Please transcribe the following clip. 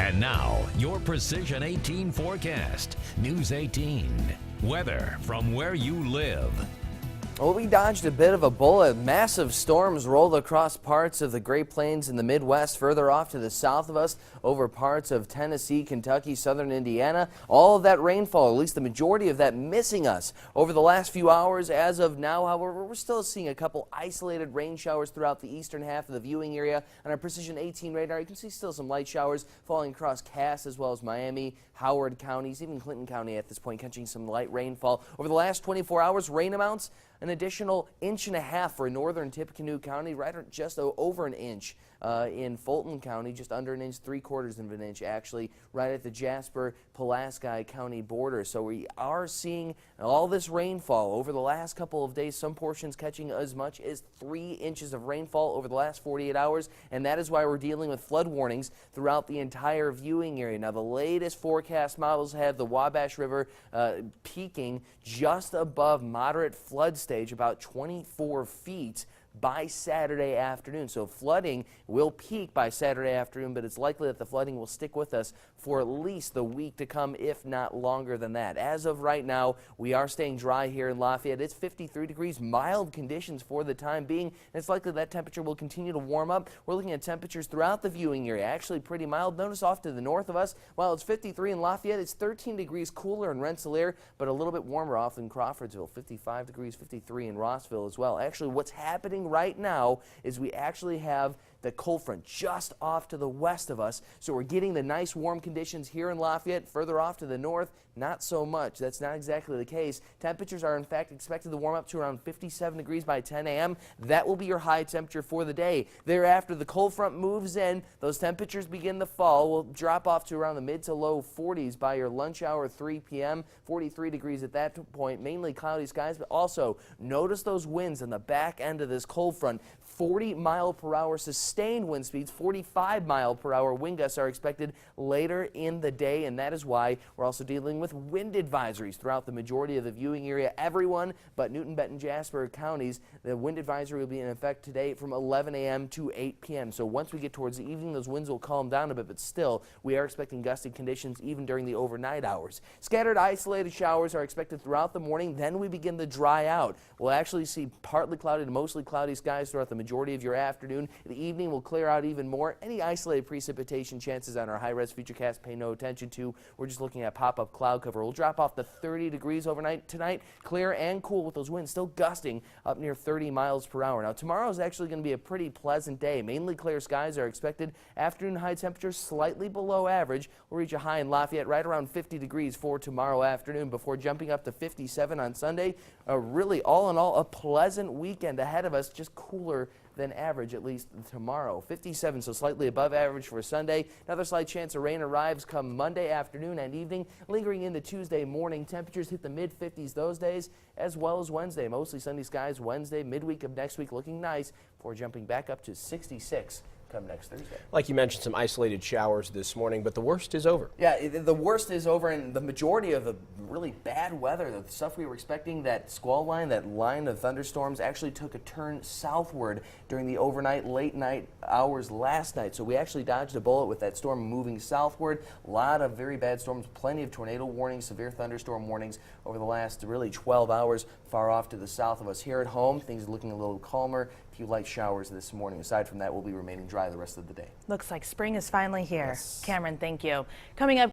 And now, your Precision 18 forecast. News 18. Weather from where you live. Well, we dodged a bit of a bullet. Massive storms rolled across parts of the Great Plains in the Midwest, further off to the south of us, over parts of Tennessee, Kentucky, southern Indiana. All of that rainfall, at least the majority of that, missing us over the last few hours. As of now, however, we're still seeing a couple isolated rain showers throughout the eastern half of the viewing area. On our Precision 18 radar, you can see still some light showers falling across Cass as well as Miami, Howard counties, even Clinton County at this point, catching some light rainfall. Over the last 24 hours, rain amounts an additional 1.5 inches for northern Tippecanoe County, right just over an inch in Fulton County, just under an inch, 3/4 of an inch actually, right at the Jasper-Pulaski County border. So we are seeing all this rainfall over the last couple of days, some portions catching as much as 3 inches of rainfall over the last 48 hours, and that is why we're dealing with flood warnings throughout the entire viewing area. Now, the latest forecast models have the Wabash River peaking just above moderate flood stage, about 24 feet by Saturday afternoon. So flooding will peak by Saturday afternoon, but it's likely that the flooding will stick with us for at least the week to come, if not longer than that. As of right now, we are staying dry here in Lafayette. It's 53 degrees, mild conditions for the time being, and it's likely that temperature will continue to warm up. We're looking at temperatures throughout the viewing area, actually pretty mild. Notice off to the north of us, while it's 53 in Lafayette, it's 13 degrees cooler in Rensselaer, but a little bit warmer off in Crawfordsville, 55 degrees, 53 in Rossville as well. Actually, what's happening right now is we actually have the cold front just off to the west of us, so we're getting the nice warm conditions here in Lafayette. Further off to the north, not so much. That's not exactly the case. Temperatures are in fact expected to warm up to around 57 degrees by 10 a.m. That will be your high temperature for the day. Thereafter, the cold front moves in. Those temperatures begin to fall. Will drop off to around the mid to low 40s by your lunch hour, 3 p.m. 43 degrees at that point. Mainly cloudy skies, but also notice those winds on the back end of this cold front. 40-mile-per-hour sustained wind speeds, 45-mile-per-hour wind gusts are expected later in the day, and that is why we're also dealing with wind advisories throughout the majority of the viewing area. Everyone but Newton, Benton, Jasper counties, the wind advisory will be in effect today from 11 a.m. to 8 p.m. So once we get towards the evening, those winds will calm down a bit, but still, we are expecting gusty conditions even during the overnight hours. Scattered isolated showers are expected throughout the morning, then we begin to dry out. We'll actually see partly cloudy to mostly cloudy skies throughout the majority of your afternoon. The evening will clear out even more. Any isolated precipitation chances on our high-res futurecast, pay no attention to. We're just looking at pop-up cloud cover. We'll drop off to 30 degrees overnight tonight. Clear and cool with those winds still gusting up near 30 miles per hour. Now, tomorrow is actually going to be a pretty pleasant day. Mainly clear skies are expected. Afternoon high temperatures slightly below average. We'll reach a high in Lafayette right around 50 degrees for tomorrow afternoon before jumping up to 57 on Sunday. Really, all in all, a pleasant weekend ahead of us, just cooler than average, at least tomorrow. 57, so slightly above average for Sunday. Another slight chance of rain arrives come Monday afternoon and evening, lingering into Tuesday morning. Temperatures hit the mid-50s those days, as well as Wednesday. Mostly sunny skies Wednesday, midweek of next week looking nice, before jumping back up to 66 come next Thursday. Like you mentioned, some isolated showers this morning, but the worst is over. Yeah, the worst is over, and the majority of the really bad weather, the stuff we were expecting, that squall line, that line of thunderstorms, actually took a turn southward during the overnight, late night hours last night. So we actually dodged a bullet with that storm moving southward. A lot of very bad storms, plenty of tornado warnings, severe thunderstorm warnings over the last really 12 hours far off to the south of us. Here at home, things are looking a little calmer. A few light showers this morning. Aside from that, we'll be remaining dry the rest of the day. Looks like spring is finally here. Yes. Cameron, thank you. Coming up.